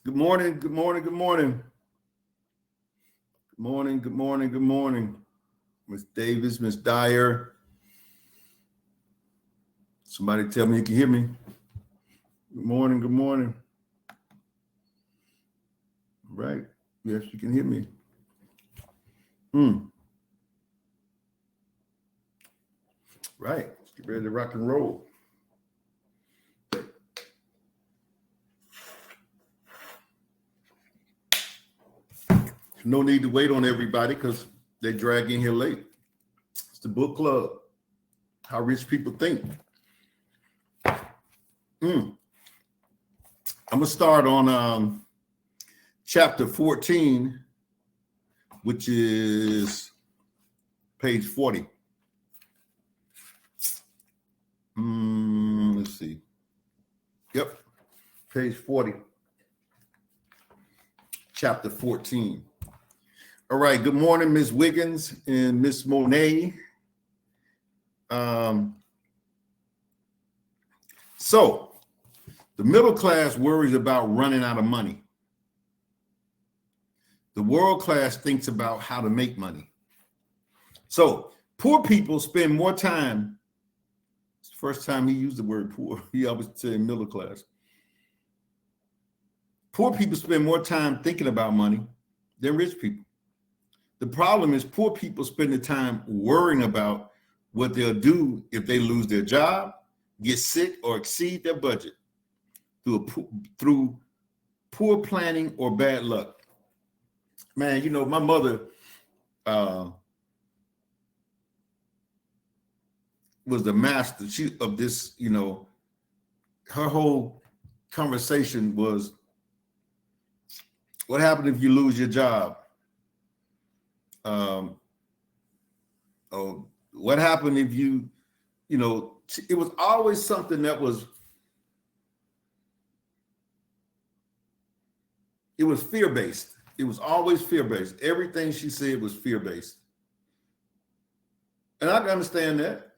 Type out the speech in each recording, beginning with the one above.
Good morning, good morning, good morning. Good morning, good morning, good morning. Miss Davis, Miss Dyer. Somebody tell me you can hear me. Good morning, good morning. Right. Yes, you can hear me. Right. Let's get ready to rock and roll. No need to wait on everybody because they drag in here late. It's the book club. How rich people think. I'm gonna start on chapter 14, which is page 40. Let's see. Yep, page 40, chapter 14. All right, good morning, Ms. Wiggins and Miss Monet. So the middle class worries about running out of money. The world class thinks about how to make money. So poor people spend more time. It's the first time he used the word poor. He always said middle class. Poor people spend more time thinking about money than rich people. The problem is poor people spend the time worrying about what they'll do if they lose their job, get sick, or exceed their budget through poor planning or bad luck. Man, you know, my mother was the master of this, you know, her whole conversation was, what happened if you lose your job? What happened if you know, it was always something that was, it was fear-based. It was always fear-based. Everything she said was fear-based. And I can understand that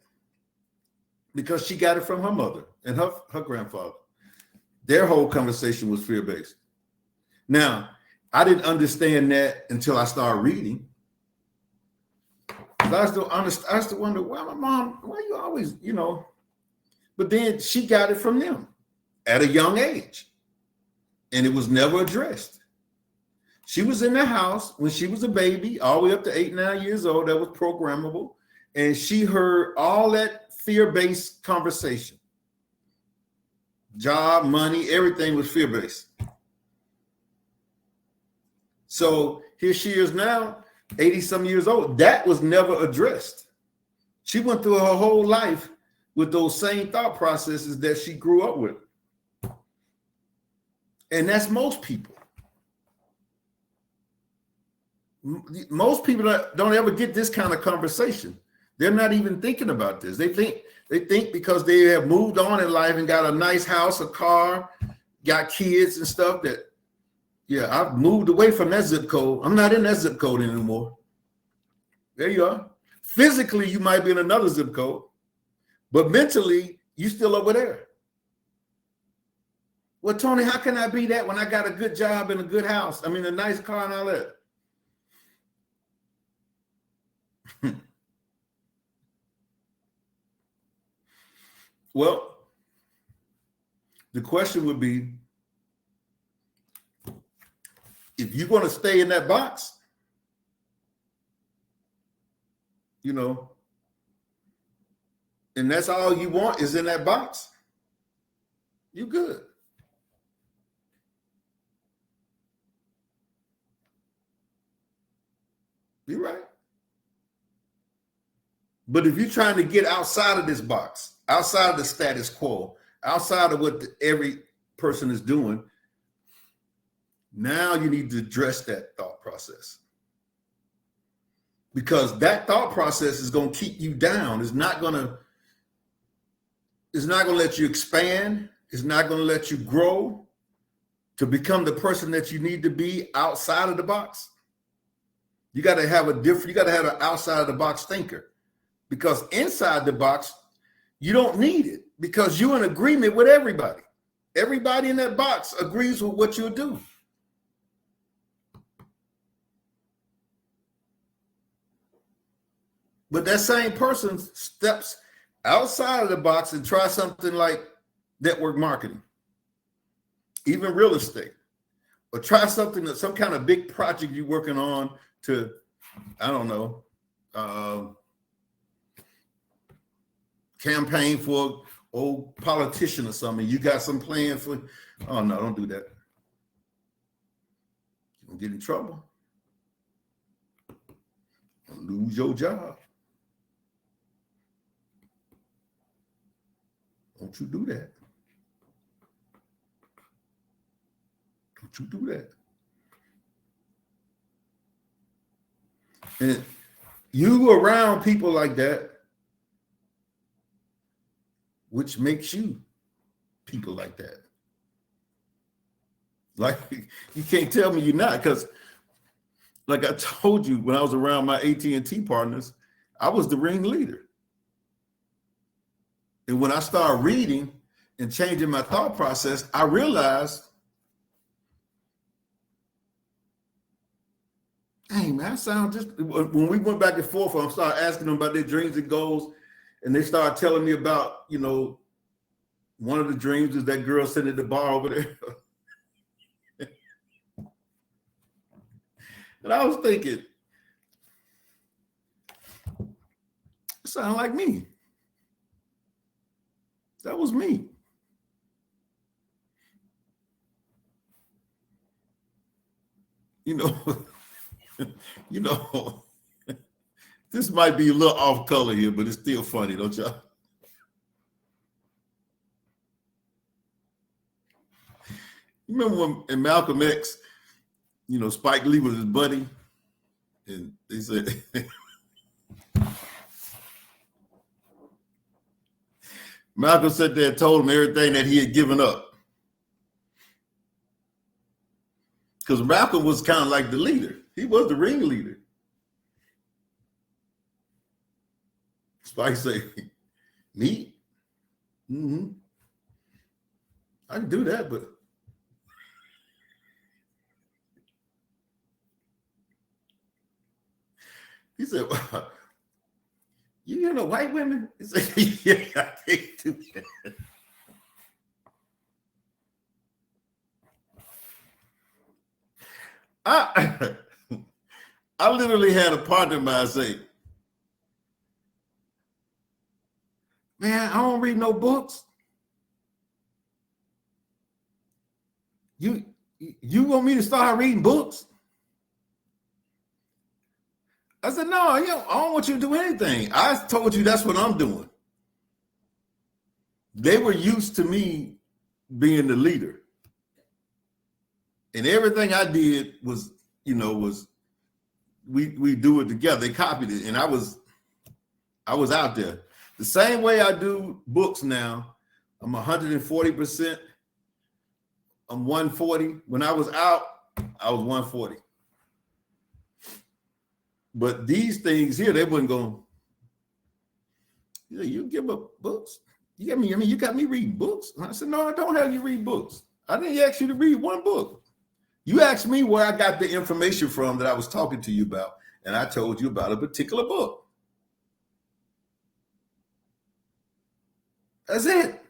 because she got it from her mother and her grandfather. Their whole conversation was fear-based. Now, I didn't understand that until I started reading. I used to wonder, why my mom, why you always, you know, but then she got it from them at a young age and it was never addressed. She was in the house when she was a baby, all the way up to 8, 9 years old, that was programmable. And she heard all that fear-based conversation. Job, money, everything was fear-based. So here she is now, 80-some years old. That was never addressed. She went through her whole life with those same thought processes that she grew up with. And that's most people. Most people don't ever get this kind of conversation. They're not even thinking about this. They think because they have moved on in life and got a nice house, a car, got kids and stuff that, yeah, I've moved away from that zip code. I'm not in that zip code anymore. There you are. Physically, you might be in another zip code, but mentally, you still over there. Well, Tony, how can I be that when I got a good job and a good house? I mean, a nice car and all that. Well, the question would be, if you're going to stay in that box, you know, and that's all you want is in that box, you good. You're right. But if you're trying to get outside of this box, outside of the status quo, outside of what every person is doing, now you need to address that thought process. Because that thought process is going to keep you down. It's not going to let you expand. It's not going to let you grow to become the person that you need to be outside of the box. You got to have an outside of the box thinker, because inside the box, you don't need it because you're in agreement with everybody. Everybody in that box agrees with what you'll do. But that same person steps outside of the box and tries something like network marketing, even real estate, or try something that some kind of big project you're working on to, I don't know, campaign for an old politician or something. You got some plan for, oh no, don't do that. You'll get in trouble. You'll lose your job. Don't you do that. Don't you do that. And you around people like that, which makes you people like that. Like, you can't tell me you're not, because like I told you, when I was around my AT&T partners, I was the ringleader. And when I started reading and changing my thought process, I realized, hey man, I sound just, when we went back and forth, I started asking them about their dreams and goals, and they started telling me about, you know, one of the dreams is that girl sitting at the bar over there. And I was thinking, it sounded like me. That was me. You know, this might be a little off color here, but it's still funny, don't y'all? You remember when in Malcolm X, you know, Spike Lee was his buddy, and they said, Malcolm sat there and told him everything that he had given up. Because Malcolm was kind of like the leader. He was the ringleader. Spike said, me? Mm-hmm. I can do that, but he said, well, you know white women? He said, yeah, I can't do that. I literally had a partner of mine say, man, I don't read no books. You want me to start reading books? I said, no, I don't want you to do anything. I told you that's what I'm doing. They were used to me being the leader. And everything I did was, you know, we do it together. They copied it. And I was out there. The same way I do books now. I'm 140%. I'm 140. When I was out, I was 140. But these things here, they wouldn't go, yeah, you give up books. You got me reading books. And I said, no, I don't have you read books. I didn't ask you to read one book. You asked me where I got the information from that I was talking to you about, and I told you about a particular book. That's it.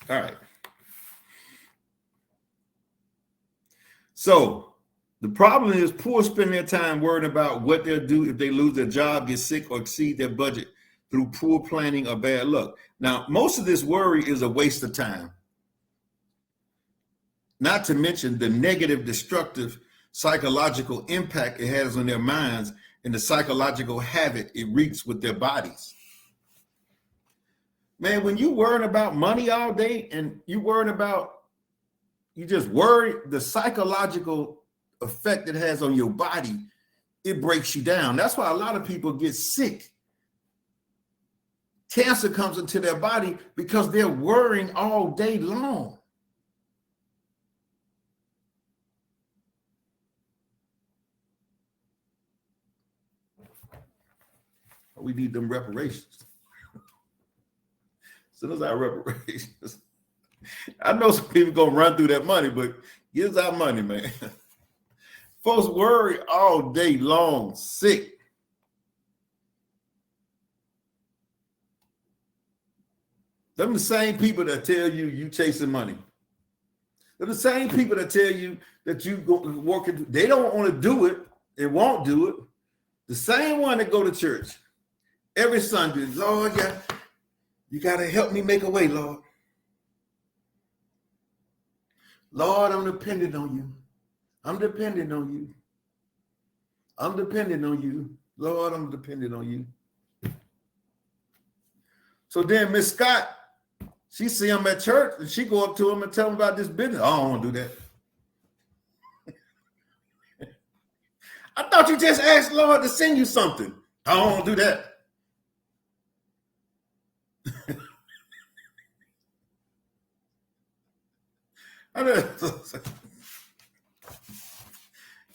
All right. So the problem is poor spend their time worrying about what they'll do if they lose their job, get sick, or exceed their budget through poor planning or bad luck. Now, most of this worry is a waste of time. Not to mention the negative, destructive psychological impact it has on their minds and the psychological havoc it wreaks with their bodies. Man, when you worrying about money all day and you just worry, the psychological effect it has on your body, it breaks you down. That's why a lot of people get sick. Cancer comes into their body because they're worrying all day long. We need them reparations. So those are reparations. I know some people gonna run through that money, but Give us our money, man. Folks worry all day long, sick. Them the same people that tell you chasing money. They're the same people that tell you that you go working. They don't want to do it. They won't do it. The same one that go to church every Sunday. Lord, yeah, you got to help me make a way, Lord. Lord, I'm dependent on you. I'm dependent on you. I'm dependent on you. Lord, I'm dependent on you. So then Miss Scott, she see him at church and she go up to him and tell him about this business. I don't want to do that. I thought you just asked Lord to send you something. I don't want to do that.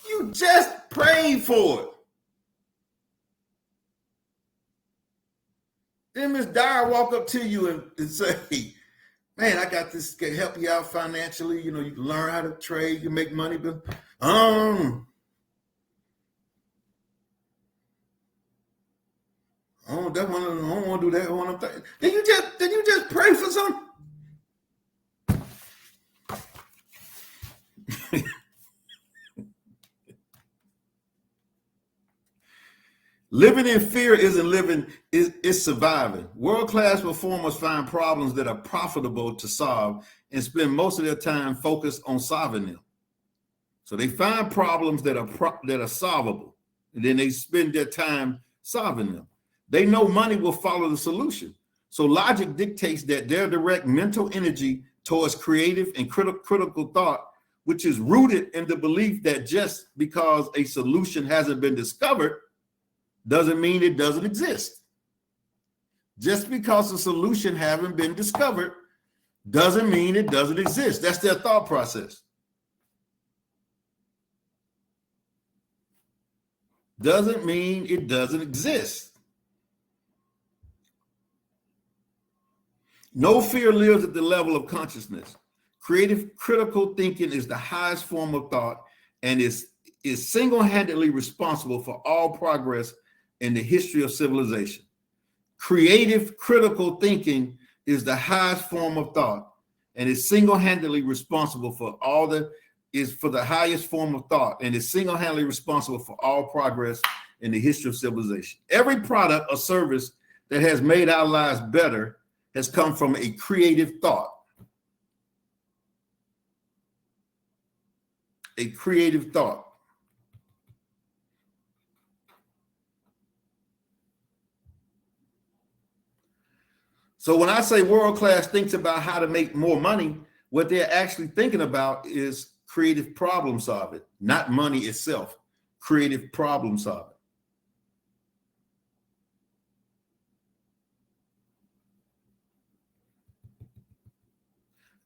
You just prayed for it. Then Miss Dyer walk up to you and say, man, I got this to help you out financially. You know, you can learn how to trade, you can make money, but I don't want to do that. I want to. Did you just pray for something? Living in fear isn't living, it's surviving. World-class performers find problems that are profitable to solve and spend most of their time focused on solving them. So they find problems that are solvable, and then they spend their time solving them. They know money will follow the solution. So logic dictates that their direct mental energy towards creative and critical thought, which is rooted in the belief that just because a solution hasn't been discovered doesn't mean it doesn't exist. Just because a solution hasn't been discovered doesn't mean it doesn't exist. That's their thought process. Doesn't mean it doesn't exist. No fear lives at the level of consciousness. Creative critical thinking is the highest form of thought and is single-handedly responsible for all progress in the history of civilization. Creative critical thinking is the highest form of thought and is single-handedly responsible for the highest form of thought and is single-handedly responsible for all progress in the history of civilization. Every product or service that has made our lives better has come from a creative thought. A creative thought. So when I say world class thinks about how to make more money, what they're actually thinking about is creative problem solving, not money itself, creative problem solving.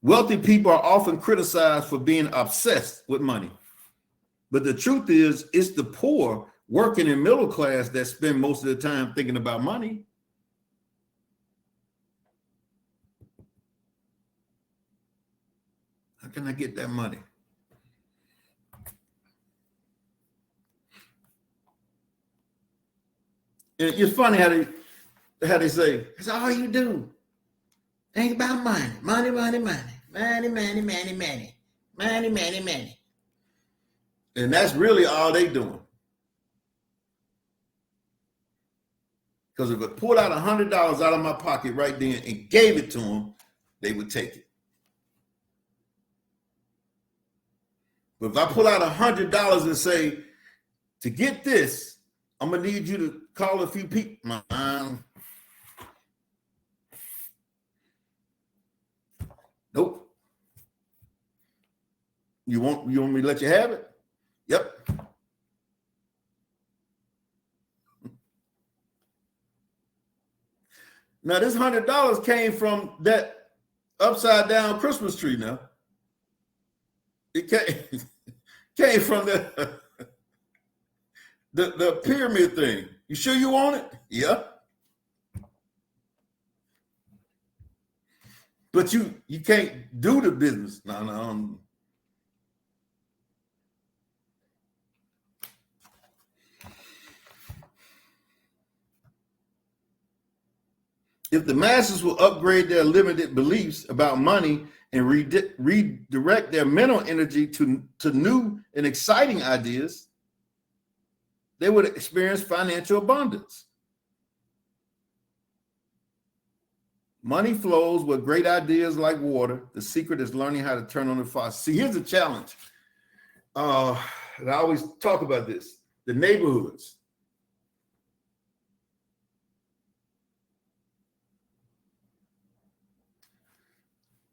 Wealthy people are often criticized for being obsessed with money. But the truth is, it's the poor working in middle class that spend most of the time thinking about money. How can I get that money? And it's funny how they say, it's all you do. Think about money, money, money, money, money, money, money, money, money, money, money. And that's really all they doing. Because if I pulled out $100 out of my pocket right then and gave it to them, they would take it. But if I pull out $100 and say, to get this, I'm gonna need you to call a few people. Nope. You want me to let you have it? Yep. Now this $100 came from that upside down Christmas tree. Now it came from the pyramid thing. You sure you want it? Yeah. But you can't do the business. No. If the masses will upgrade their limited beliefs about money and redirect their mental energy to new and exciting ideas, they would experience financial abundance. Money flows with great ideas like water. The secret is learning how to turn on the faucet. See, here's the challenge. And I always talk about this, the neighborhoods.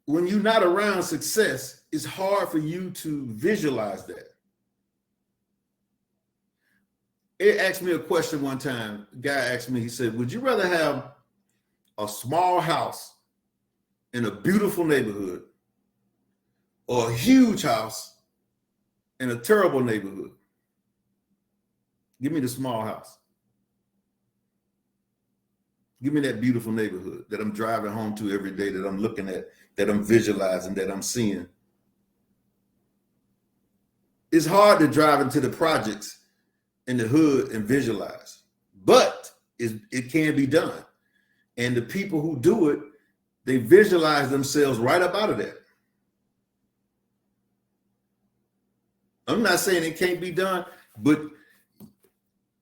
When you're not around success, it's hard for you to visualize that. It asked me a question one time. A guy asked me, he said, would you rather have a small house in a beautiful neighborhood or a huge house in a terrible neighborhood? Give me the small house. Give me that beautiful neighborhood that I'm driving home to every day, that I'm looking at, that I'm visualizing, that I'm seeing. It's hard to drive into the projects in the hood and visualize, but it can be done. And the people who do it, they visualize themselves right up out of that. I'm not saying it can't be done, but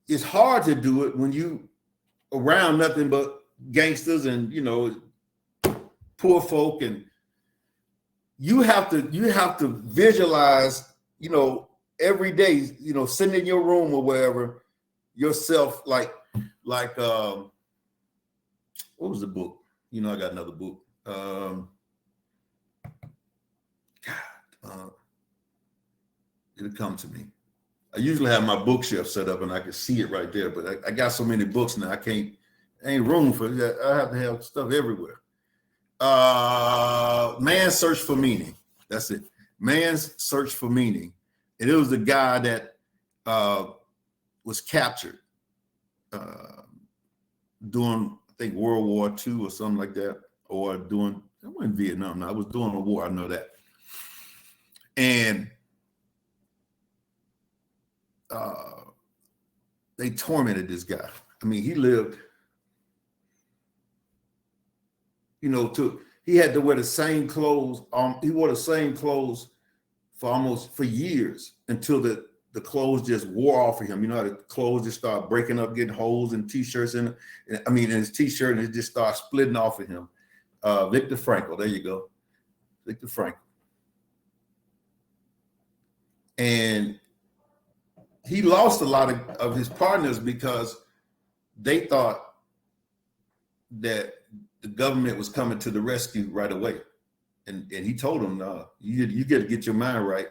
it's hard to do it when you around nothing but gangsters and, you know, poor folk, and you have to visualize, you know, every day, you know, sitting in your room or wherever, yourself like what was the book? You know, I got another book. It'll come to me. I usually have my bookshelf set up and I can see it right there, but I got so many books now, ain't room for that. I have to have stuff everywhere. Man's Search for Meaning. That's it. Man's Search for Meaning. And it was the guy that was captured during, I think, World War II or something like that, or during, I wasn't Vietnam, no, I was during a war, I know that. And they tormented this guy. I mean, he lived, you know, he had to wear the same clothes. He wore the same clothes for years until the clothes just wore off of him. You know how the clothes just start breaking up, getting holes in t-shirts in his t-shirt, and it just starts splitting off of him. Viktor Frankl, there you go. Viktor Frankl. And he lost a lot of his partners because they thought that the government was coming to the rescue right away. And he told them, no, you got to get your mind right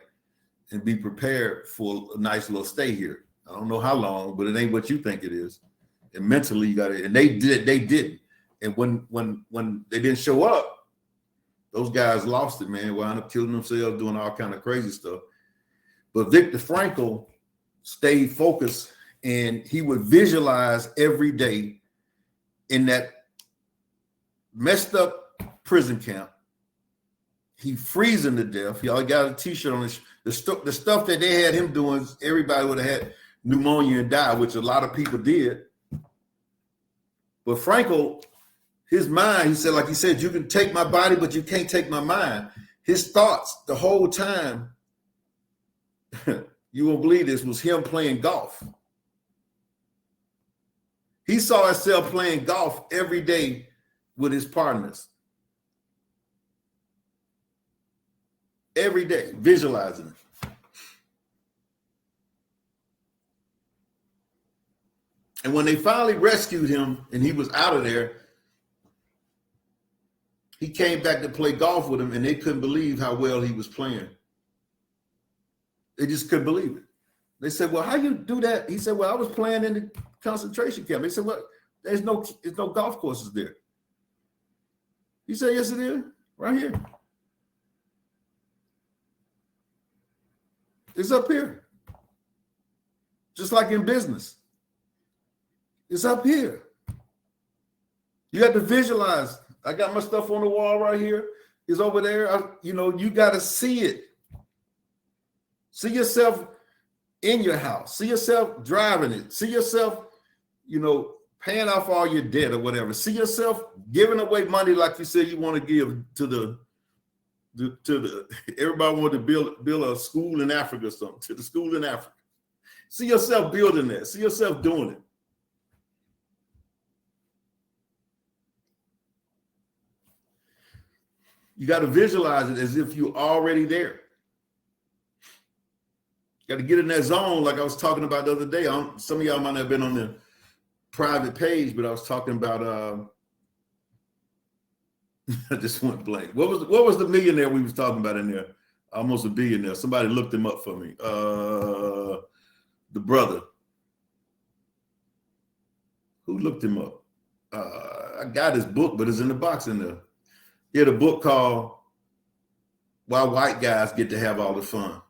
and be prepared for a nice little stay here. I don't know how long, but it ain't what you think it is. And mentally you got to, and they didn't. And when they didn't show up, those guys lost it, man. Wound up killing themselves, doing all kind of crazy stuff. But Viktor Frankl stayed focused, and he would visualize every day in that messed up prison camp. He freezing to death. Y'all got a t-shirt on his, the stuff that they had him doing, everybody would have had pneumonia and died, which a lot of people did. But Frankl, his mind, he said, like he said, you can take my body, but you can't take my mind. His thoughts the whole time, you won't believe this, was him playing golf. He saw himself playing golf every day with his partners. Every day, visualizing it. And when they finally rescued him and he was out of there, he came back to play golf with him, and they couldn't believe how well he was playing. They just couldn't believe it. They said, well, how you do that? He said, well, I was playing in the concentration camp. They said, well, there's no golf courses there. He said, yes, it is, right here. It's up here. Just like in business. It's up here. You have to visualize. I got my stuff on the wall right here. It's over there. You got to see it. See yourself in your house. See yourself driving it. See yourself, paying off all your debt or whatever. See yourself giving away money like you said you want to give to the everybody wanted to build a school in Africa or something, to the school in Africa. See yourself building that. See yourself doing it. You got to visualize it as if you're already there. Got to get in that zone like I was talking about the other day. Some of y'all might not have been on the private page, but I was talking about I just went blank. What was the millionaire we was talking about in there? Almost a billionaire. Somebody looked him up for me. The brother. Who looked him up? I got his book, but it's in the box in there. He had a book called Why White Guys Get to Have All the Fun.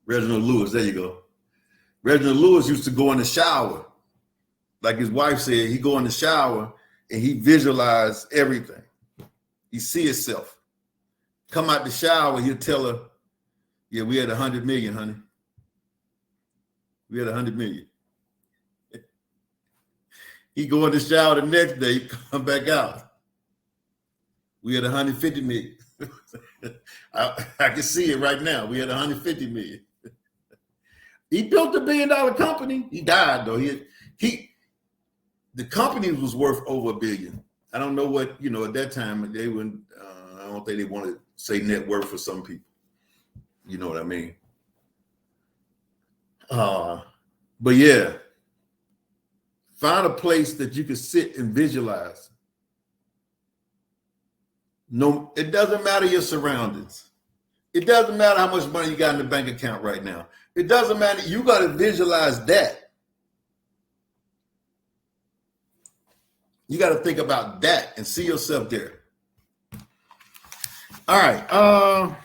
Reginald Lewis, there you go. Reginald Lewis used to go in the shower. Like his wife said, he go in the shower and he visualized everything. He see himself. Come out the shower, he'll tell her, yeah, we had 100 million, honey. We had 100 million. He go in the shower the next day, he come back out. We had 150 million. I can see it right now. We had 150 million. He built $1 billion company. He died though. The company was worth over $1 billion. I don't know what, at that time they wouldn't, I don't think they want to say net worth for some people. You know what I mean? But yeah, find a place that you can sit and visualize. No, it doesn't matter your surroundings. It doesn't matter how much money you got in the bank account right now. It doesn't matter. You got to visualize that. You got to think about that and see yourself there. All right.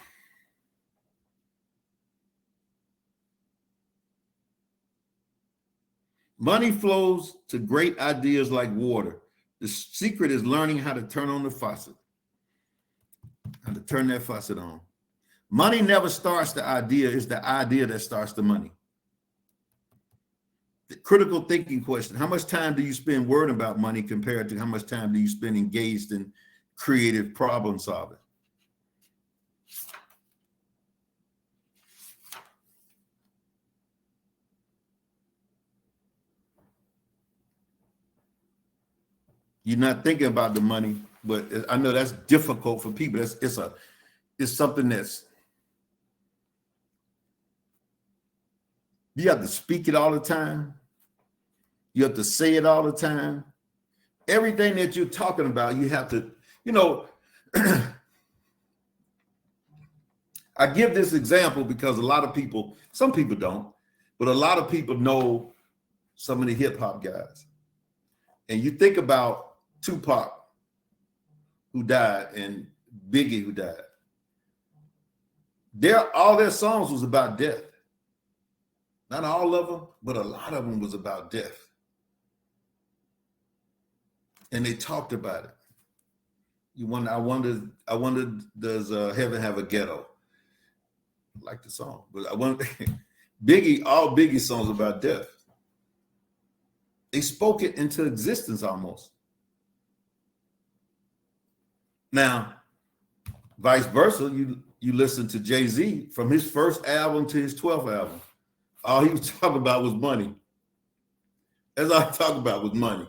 Money flows to great ideas like water. The secret is learning how to turn on the faucet. How to turn that faucet on. Money never starts the idea. It's the idea that starts the money. The critical thinking question: how much time do you spend worrying about money compared to how much time do you spend engaged in creative problem solving? You're not thinking about the money, but I know that's difficult for people. It's something that's, you have to speak it all the time. You have to say it all the time. Everything that you're talking about, you have to, I give this example because a lot of people, some people don't, but a lot of people know some of the hip hop guys. And you think about Tupac, who died, and Biggie, who died. All their songs was about death. Not all of them, but a lot of them was about death. And they talked about it. I wonder, does heaven have a ghetto? I like the song, but I wonder, all Biggie songs about death. They spoke it into existence almost. Now, vice versa, you listen to Jay-Z from his first album to his 12th album. All he was talking about was money. That's all he talked about was money.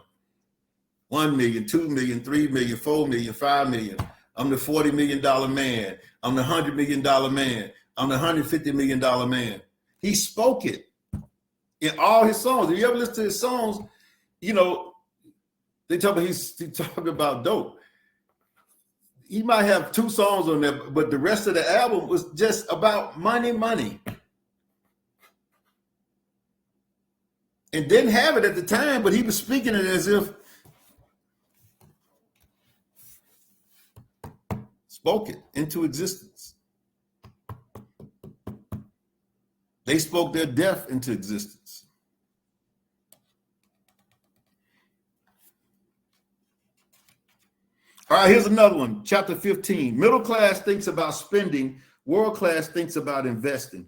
1 million, 2 million, 3 million, 4 million, 5 million. I'm the $40 million man. I'm the $100 million man. I'm the $150 million man. He spoke it in all his songs. If you ever listen to his songs, they talk about he's talking about dope. He might have 2 songs on there, but the rest of the album was just about money. And didn't have it at the time, but he was speaking it as if spoke it into existence. They spoke their death into existence. All right, here's another one. Chapter 15. Middle class thinks about spending. World class thinks about investing.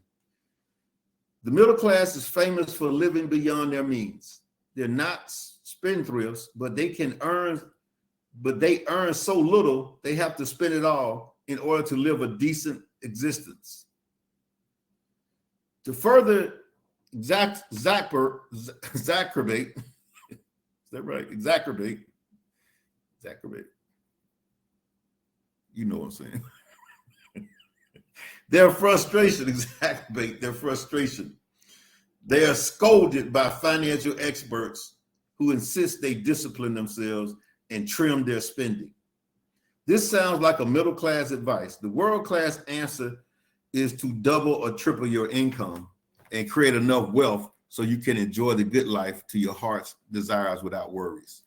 The middle class is famous for living beyond their means. They're not spendthrifts, but they earn so little, they have to spend it all in order to live a decent existence. To further exacerbate, is that right? Exacerbate. You know what I'm saying. Exacerbate their frustration. They are scolded by financial experts who insist they discipline themselves and trim their spending. This sounds like a middle-class advice. The world-class answer is to double or triple your income and create enough wealth so you can enjoy the good life to your heart's desires without worries.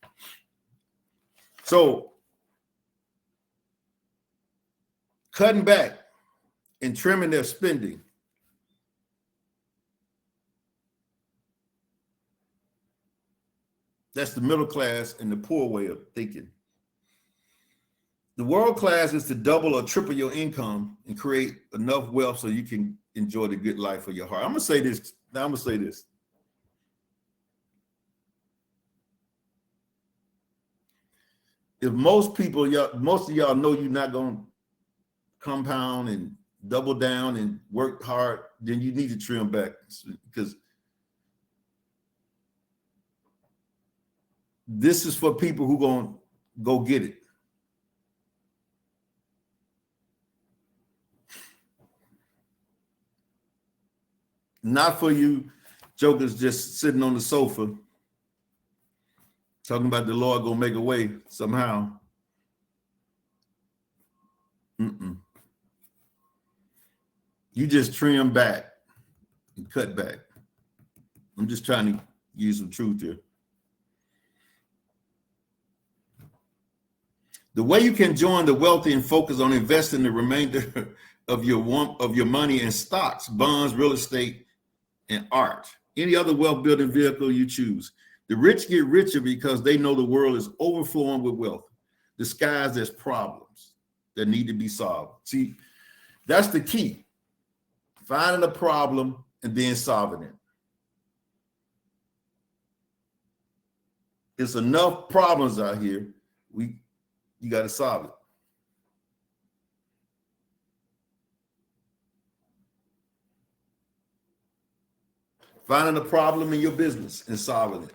So, cutting back and trimming their spending. That's the middle class and the poor way of thinking. The world class is to double or triple your income and create enough wealth so you can enjoy the good life of your heart. I'm gonna say this. If most of y'all know you're not gonna compound and double down and work hard, then you need to trim back, because this is for people who gonna go get it. Not for you jokers just sitting on the sofa talking about the Lord gonna make a way somehow. You just trim back and cut back. I'm just trying to use some truth here. The way you can join the wealthy and focus on investing the remainder of your money in stocks, bonds, real estate, and art. Any other wealth building vehicle you choose. The rich get richer because they know the world is overflowing with wealth, disguised as problems that need to be solved. See, that's the key. Finding a problem and then solving it. There's enough problems out here. You got to solve it. Finding a problem in your business and solving it.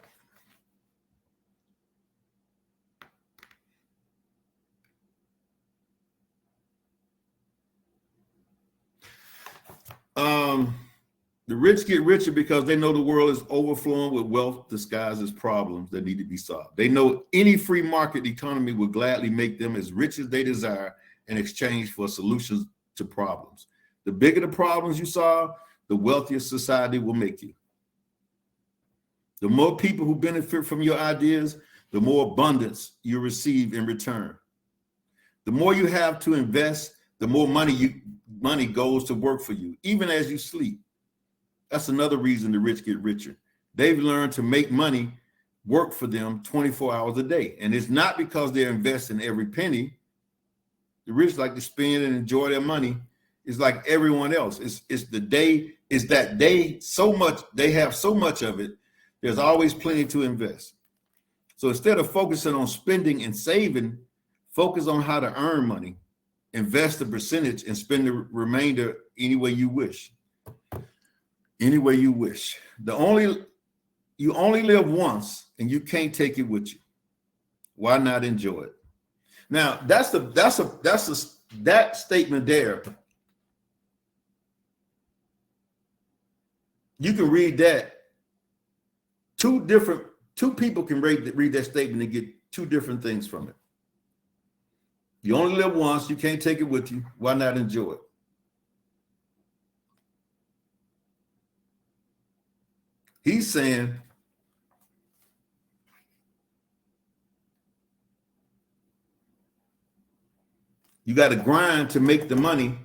The rich get richer because they know the world is overflowing with wealth disguised as problems that need to be solved. They know any free market economy will gladly make them as rich as they desire in exchange for solutions to problems. The bigger the problems you solve, the wealthier society will make you. The more people who benefit from your ideas, the more abundance you receive in return. The more you have to invest, the more money goes to work for you, even as you sleep. That's another reason the rich get richer. They've learned to make money work for them 24 hours a day. And it's not because they're investing every penny. The rich like to spend and enjoy their money. It's like everyone else. It's that day so much, they have so much of it, there's always plenty to invest. So instead of focusing on spending and saving, focus on how to earn money, invest a percentage, and spend the remainder any way you wish. Any way you wish. You only live once, and you can't take it with you. Why not enjoy it? Now, that statement there. You can read that. Two people can read that statement and get two different things from it. You only live once, you can't take it with you. Why not enjoy it? He's saying you got to grind to make the money.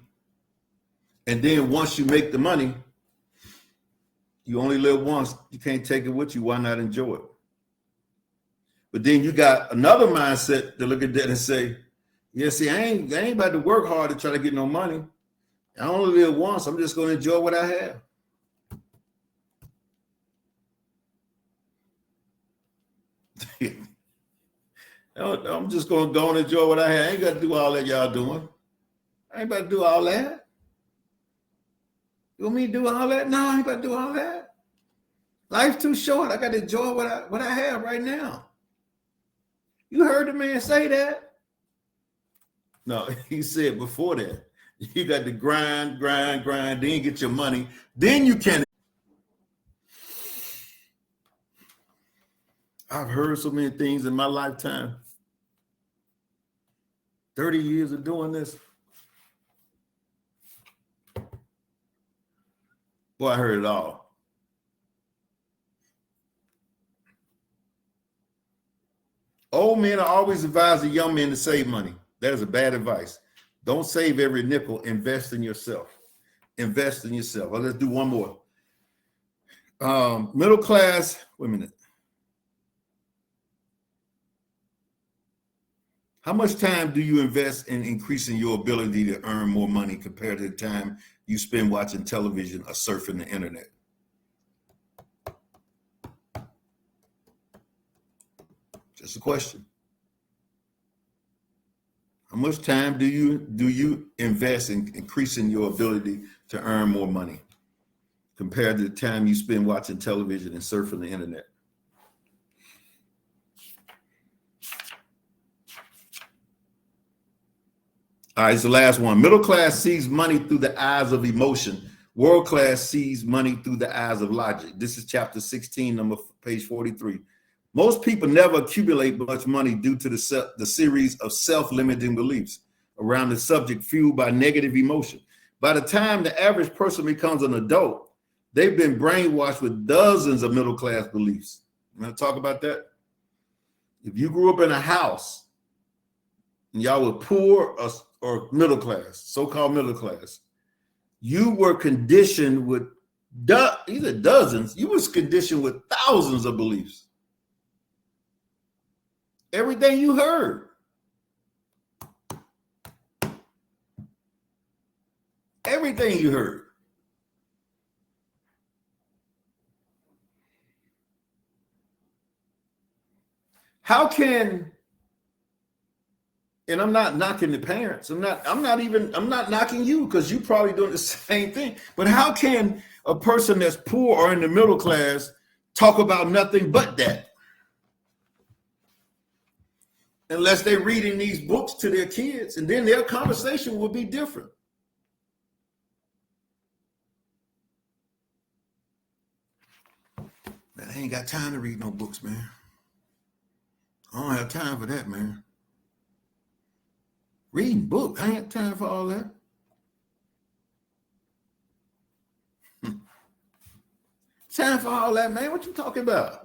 And then once you make the money, you only live once. You can't take it with you. Why not enjoy it? But then you got another mindset to look at that and say, yeah, see, I ain't about to work hard to try to get no money. I only live once. I'm just going to enjoy what I have. I'm just going to go and enjoy what I have. I ain't got to do all that y'all doing. I ain't about to do all that. You want me to do all that? No, I ain't about to do all that. Life's too short. I got to enjoy what I have right now. You heard the man say that? No, he said before that, you got to grind, then get your money. Then you can. I've heard so many things in my lifetime. 30 years of doing this. Boy, I heard it all. Old men are always advising young men to save money. That is a bad advice. Don't save every nickel. Invest in yourself. Invest in yourself. Well, let's do one more. Middle class. Wait a minute. How much time do you invest in increasing your ability to earn more money compared to the time you spend watching television or surfing the internet? Just a question. How much time do you invest in increasing your ability to earn more money compared to the time you spend watching television and surfing the internet? All right, it's the last one. Middle class sees money through the eyes of emotion. World class sees money through the eyes of logic. This is chapter 16, page 43. Most people never accumulate much money due to the series of self-limiting beliefs around the subject fueled by negative emotion. By the time the average person becomes an adult, they've been brainwashed with dozens of middle class beliefs. You want to talk about that? If you grew up in a house and y'all were poor or middle class, so-called middle class, you were conditioned with either dozens, you was conditioned with thousands of beliefs. Everything you heard. Everything you heard. How can, and I'm not knocking the parents. I'm not knocking you because you probably doing the same thing. But how can a person that's poor or in the middle class talk about nothing but that? Unless they're reading these books to their kids, and then their conversation will be different. Man, I ain't got time to read no books, man. I don't have time for that, man. Reading books, I ain't got time for all that. Time for all that, man. What you talking about?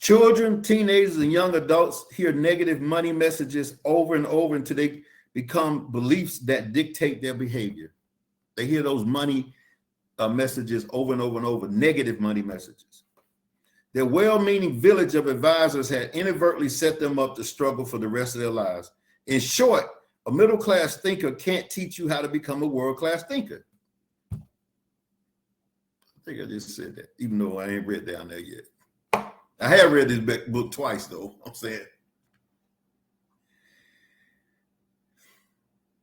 Children, teenagers, and young adults hear negative money messages over and over until they become beliefs that dictate their behavior. They hear those money messages over and over and over, negative money messages. Their well-meaning village of advisors had inadvertently set them up to struggle for the rest of their lives. In short, a middle-class thinker can't teach you how to become a world-class thinker. I think I just said that, even though I ain't read down there yet. I have read this book twice, though. I'm saying.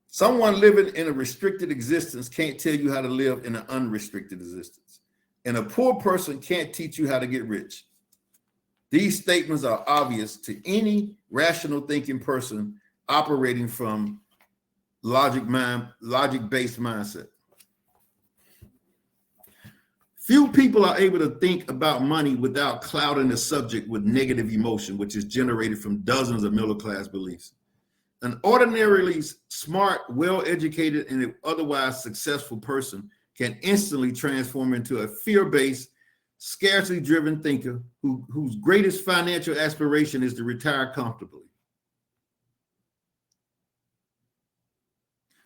Someone living in a restricted existence can't tell you how to live in an unrestricted existence. And a poor person can't teach you how to get rich. These statements are obvious to any rational thinking person operating from logic-based mindset. Few people are able to think about money without clouding the subject with negative emotion, which is generated from dozens of middle-class beliefs. An ordinarily smart, well-educated, and otherwise successful person can instantly transform into a fear-based, scarcity-driven thinker whose greatest financial aspiration is to retire comfortably.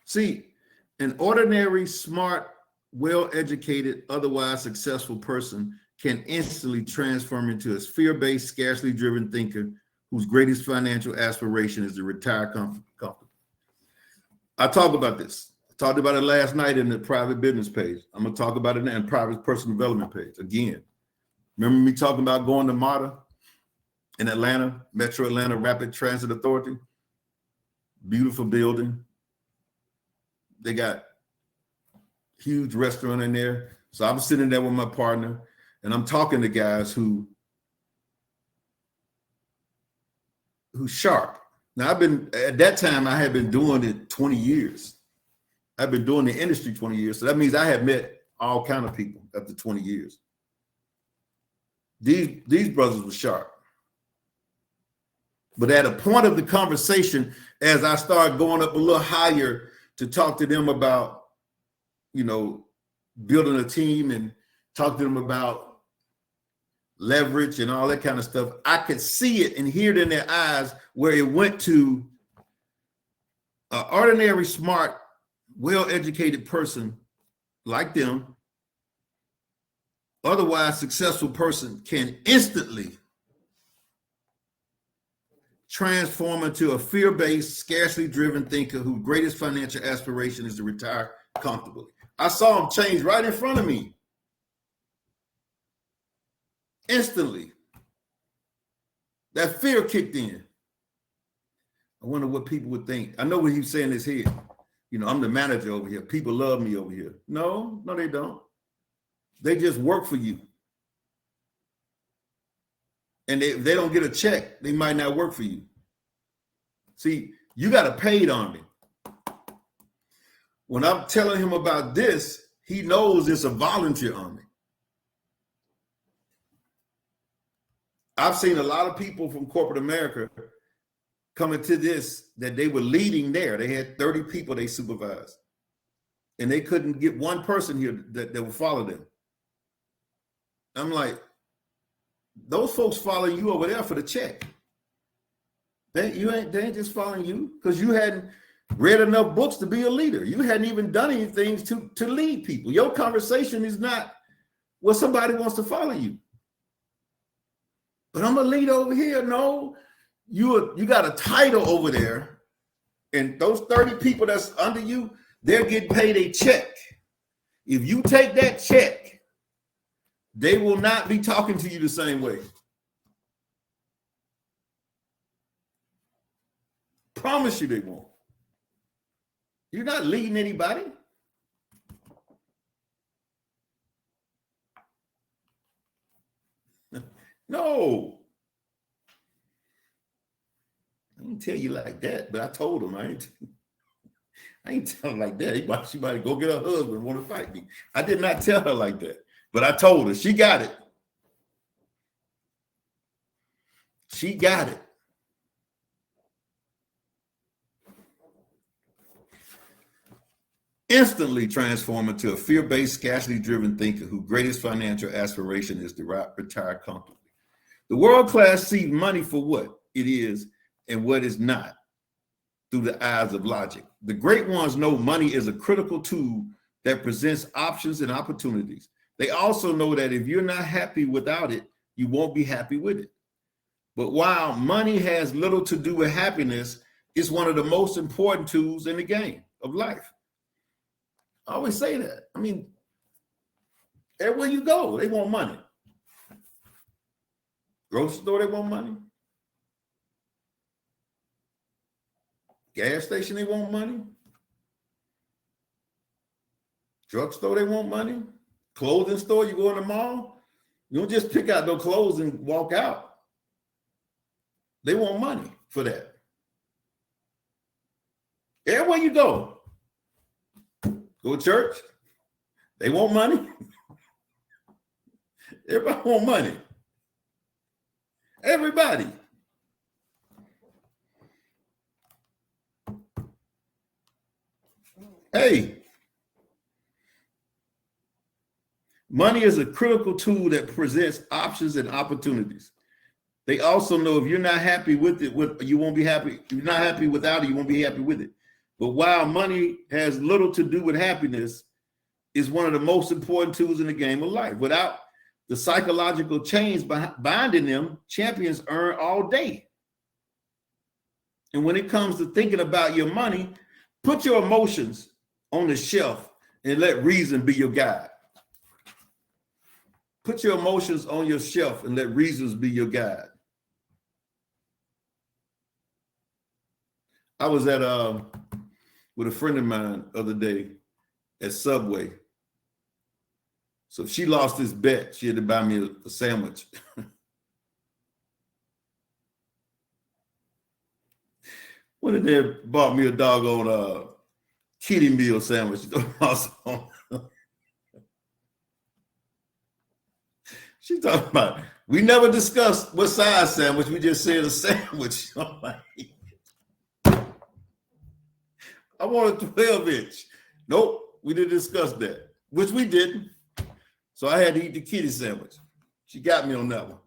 See, an ordinary, smart, well-educated, otherwise successful person can instantly transform into a fear-based, scarcity-driven thinker whose greatest financial aspiration is to retire comfortably. I talk about this. I talked about it last night in the private business page. I'm going to talk about it in the private personal development page. Again, remember me talking about going to MARTA in Atlanta, Metro Atlanta Rapid Transit Authority? Beautiful building. They got huge restaurant in there. So I'm sitting there with my partner and I'm talking to guys who's sharp. Now at that time, I had been doing it 20 years. I've been doing the industry 20 years. So that means I have met all kind of people after 20 years. These brothers were sharp. But at a point of the conversation, as I started going up a little higher to talk to them about, building a team and talk to them about leverage and all that kind of stuff, I could see it and hear it in their eyes where it went to an ordinary, smart, well-educated person like them, otherwise successful person can instantly transform into a fear-based, scarcely driven thinker whose greatest financial aspiration is to retire comfortably. I saw him change right in front of me. Instantly. That fear kicked in. I wonder what people would think. I know what he was saying in his head. I'm the manager over here. People love me over here. No, they don't. They just work for you. And if they don't get a check, they might not work for you. See, you got a paid army. When I'm telling him about this, he knows it's a volunteer army. I've seen a lot of people from corporate America coming to this that they were leading there. They had 30 people they supervised. And they couldn't get one person here that would follow them. I'm like, those folks following you over there for the check. They ain't just following you because you hadn't read enough books to be a leader. You hadn't even done anything to lead people. Your conversation is not what somebody wants to follow you. But I'm a leader over here. No, you got a title over there, and those 30 people that's under you, they're getting paid a check. If you take that check, they will not be talking to you the same way. Promise you they won't. You're not leading anybody. No. I didn't tell you like that, but I told him I ain't tell her like that. She might go get her husband and want to fight me. I did not tell her like that, but I told her. She got it. She got it. Instantly transform into a fear-based, scarcity-driven thinker whose greatest financial aspiration is to retire comfortably. The world class sees money for what it is and what is not through the eyes of logic. The great ones know money is a critical tool that presents options and opportunities. They also know that if you're not happy without it, you won't be happy with it. But while money has little to do with happiness, it's one of the most important tools in the game of life. I always say that. I mean, everywhere you go, they want money. Grocery store, they want money. Gas station, they want money. Drugstore, they want money. Clothing store, you go in the mall, you don't just pick out those clothes and walk out. They want money for that. Everywhere you go to church, they want money. Everybody want money. Everybody. Hey, money is a critical tool that presents options and opportunities. They also know if you're not happy with it, you won't be happy. If you're not happy without it, you won't be happy with it. But while money has little to do with happiness, it's one of the most important tools in the game of life. Without the psychological chains binding them, champions earn all day. And when it comes to thinking about your money, Put your emotions on the shelf and let reason be your guide. Put your emotions on your shelf and let reasons be your guide. I was at with a friend of mine the other day at Subway. So if she lost this bet, she had to buy me a sandwich. Went in there, bought me a doggone kitty meal sandwich. She talking about, we never discussed what size sandwich, we just said a sandwich. I'm like, I want a 12-inch. Nope, we didn't discuss that, which we didn't. So I had to eat the kitty sandwich. She got me on that one.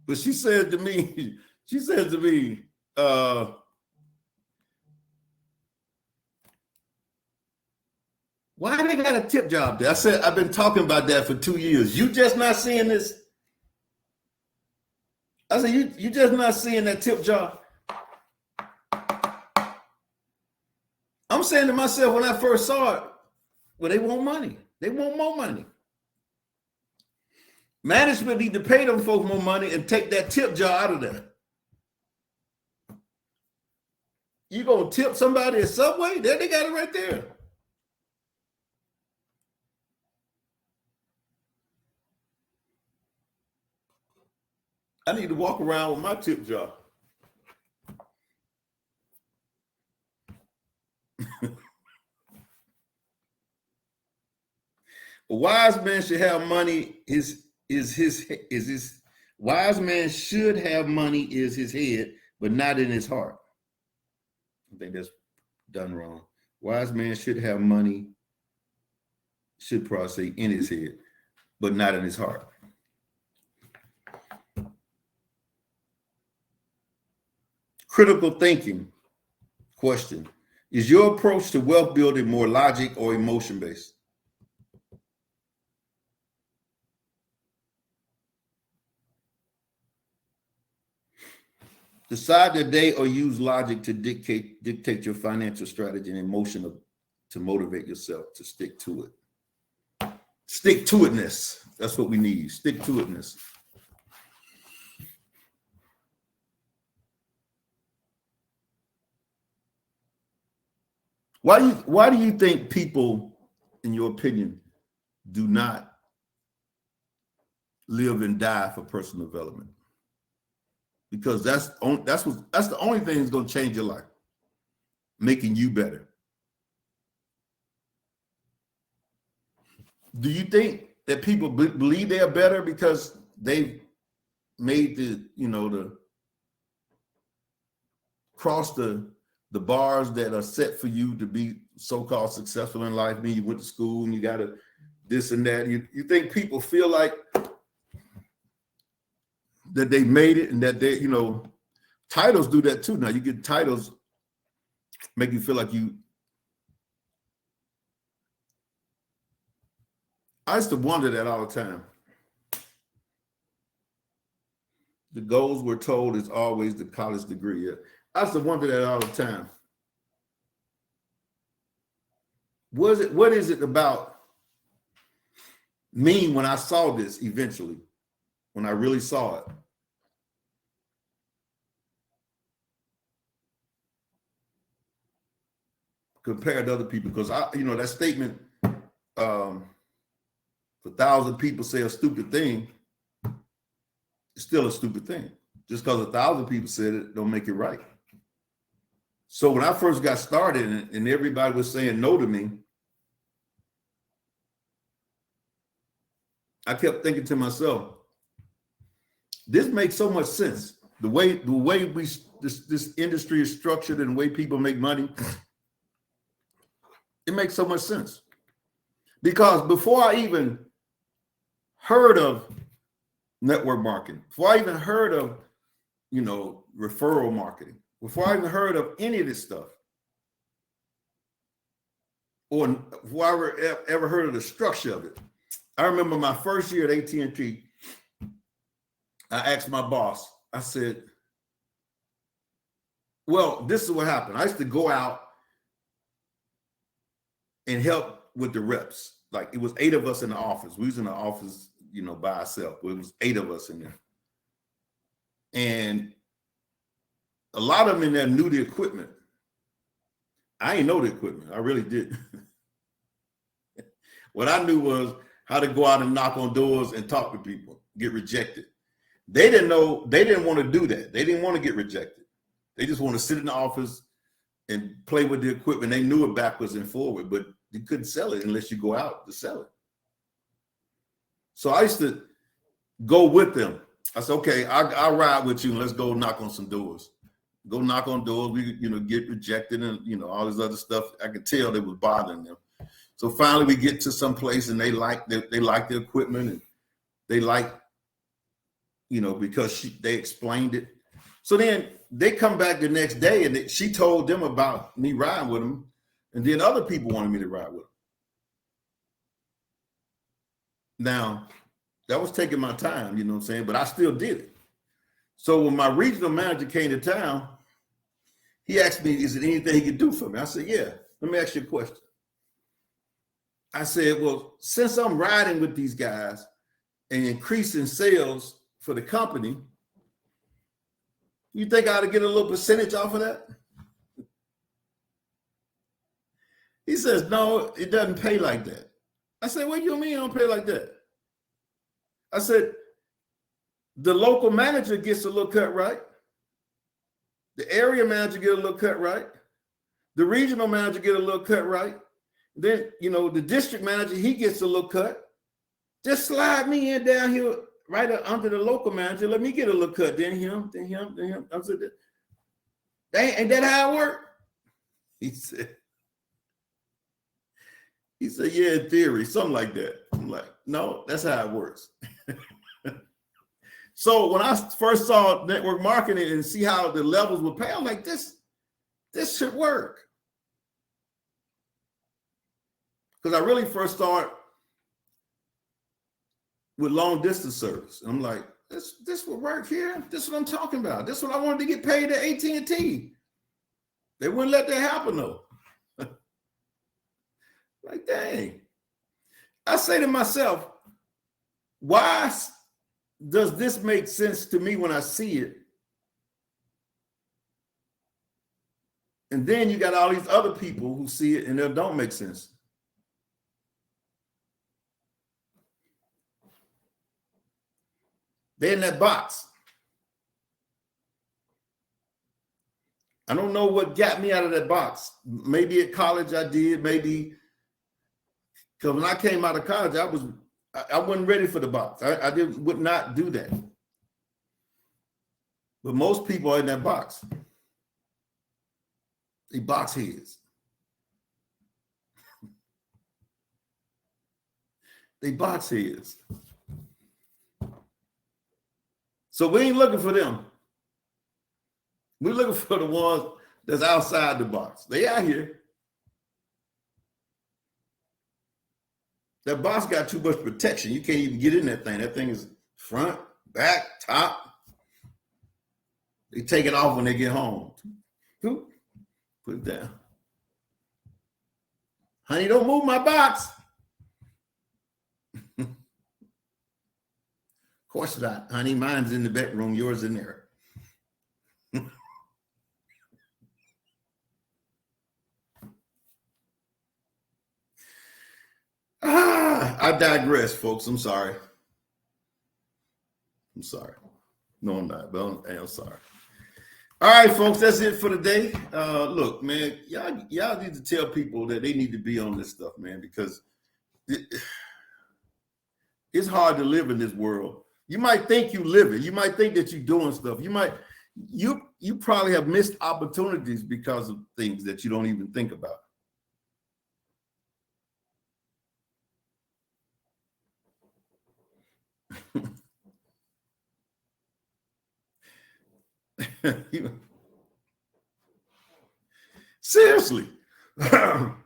But she said to me, why they got a tip job there? I said, I've been talking about that for 2 years. You just not seeing this? I said, you just not seeing that tip job? I'm saying to myself when I first saw it, well, they want money. They want more money. Management need to pay them folks more money and take that tip jar out of there. You gonna tip somebody at Subway? There, they got it right there. I need to walk around with my tip jar. A wise man should have money wise man should have money is his head, but not in his heart. I think that's done wrong. Wise man should have money, should probably say in his head, but not in his heart. Critical thinking question. Is your approach to wealth building more logic or emotion based? Decide the day or use logic to dictate your financial strategy and emotion to motivate yourself to stick to it. Stick to itness. That's what we need. Stick to itness. Why do you think people, in your opinion, do not live and die for personal development? Because that's the only thing that's going to change your life, making you better. Do you think that people believe they are better because they've made the cross the bars that are set for you to be so-called successful in life? I mean, you went to school and you got to this and that. You think people feel like that they made it and that they, titles do that too. Now you get titles, make you feel like I used to wonder that all the time. The goals we're told is always the college degree. I used to wonder that all the time. What is it about me when I saw this eventually, when I really saw it? Compared to other people, because that statement, 1,000 people say a stupid thing, it's still a stupid thing. Just because 1,000 people said it, don't make it right. So when I first got started and everybody was saying no to me, I kept thinking to myself, this makes so much sense. The way this industry is structured and the way people make money, it makes so much sense. Because before I even heard of network marketing, before I even heard of, referral marketing, before I even heard of any of this stuff, or before I ever heard of the structure of it, I remember my first year at AT&T, I asked my boss, I said, well, this is what happened. I used to go out and help with the reps. Like it was 8 of us in the office. We was in the office, by ourselves. It was 8 of us in there. And a lot of them in there knew the equipment. I ain't know the equipment. I really didn't. What I knew was how to go out and knock on doors and talk to people, get rejected. They didn't want to do that. They didn't want to get rejected. They just want to sit in the office and play with the equipment. They knew it backwards and forward, but you couldn't sell it unless you go out to sell it. So I used to go with them. I said, okay, I'll ride with you and let's go knock on some doors. Go knock on doors. We, get rejected and, all this other stuff. I could tell they was bothering them. So finally we get to some place and they like the equipment and they like, because they explained it. So then they come back the next day and she told them about me riding with them. And then other people wanted me to ride with them. Now, that was taking my time, what I'm saying? But I still did it. So when my regional manager came to town, he asked me, is there anything he could do for me? I said, yeah. Let me ask you a question. I said, well, since I'm riding with these guys and increasing sales for the company, you think I ought to get a little percentage off of that? He says, no, it doesn't pay like that. I said, what do you mean it don't pay like that? I said, the local manager gets a little cut, right? The area manager get a little cut, right? The regional manager get a little cut, right? Then, the district manager, he gets a little cut. Just slide me in down here right under the local manager. Let me get a little cut. Then him. I said, ain't that how it work? He said, yeah, in theory, something like that. I'm like, no, that's how it works. So when I first saw network marketing and see how the levels would pay, I'm like, this should work. Because I really first started with long distance service. And I'm like, this will work here. This is what I'm talking about. This is what I wanted to get paid at AT&T. They wouldn't let that happen though. Like, dang. I say to myself, why does this make sense to me when I see it? And then you got all these other people who see it and it don't make sense. They're in that box. I don't know what got me out of that box. Maybe at college I did, maybe because when I came out of college, I wasn't ready for the box. I would not do that. But most people are in that box. They box heads. They box heads. So we ain't looking for them. We're looking for the ones that's outside the box. They out here. That box got too much protection. You can't even get in that thing. That thing is front, back, top. They take it off when they get home. Put it down. Honey, don't move my box. Of course not, honey. Mine's in the bedroom. Yours in there. I digress, folks. I'm sorry. No, I'm not, but I'm sorry. All right, folks, that's it for today. Look, man, y'all need to tell people that they need to be on this stuff, man, because it's hard to live in this world. You might think you live it. You might think that you're doing stuff. You probably have missed opportunities because of things that you don't even think about. Seriously. I'm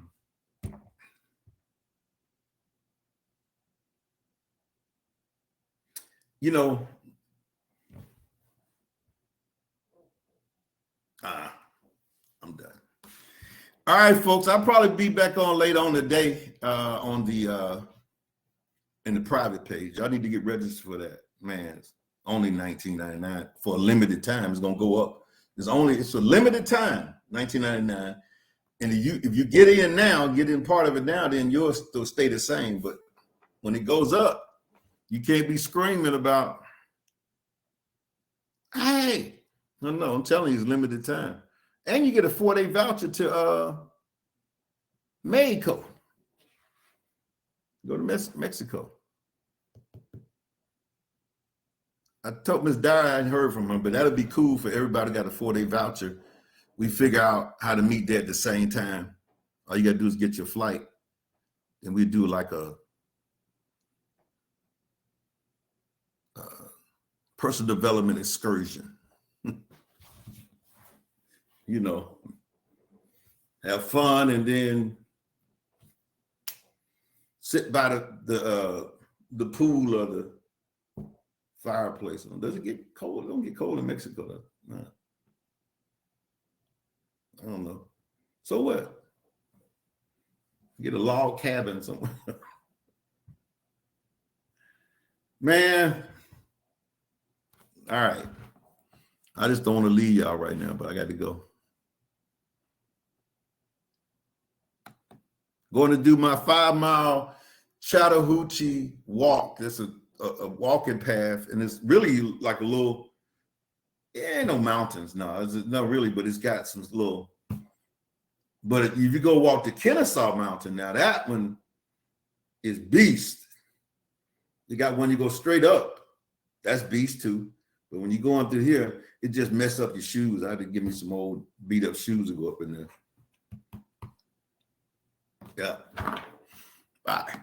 done. All right, folks. I'll probably be back on later on today on the in the private page. Y'all need to get registered for that. Man, it's only $19.99 for a limited time. It's gonna go up. It's a limited time, $19.99. And if you get in now, get in part of it now, then yours will stay the same. But when it goes up, you can't be screaming about, hey, no, I'm telling you, it's limited time. And you get a 4-day voucher to Mexico. Go to Mexico. I told Miss Dyer I hadn't heard from her, but that'll be cool for everybody got a 4-day voucher. We figure out how to meet there at the same time. All you got to do is get your flight. And we do like a personal development excursion. You know, have fun and then sit by the pool or the fireplace. Does it get cold? It don't get cold in Mexico though. No. I don't know. So what? Get a log cabin somewhere. Man. All right. I just don't want to leave y'all right now, but I got to go. Going to do my 5-mile Chattahoochee walk. That's a walking path, and it's really like a little, ain't no mountains. No, it's not really, but it's got some little. But if you go walk the Kennesaw Mountain, now that one is beast. You got one you go straight up. That's beast too. But when you go on through here, it just messed up your shoes. I had to give me some old beat up shoes to go up in there. Yeah. Bye.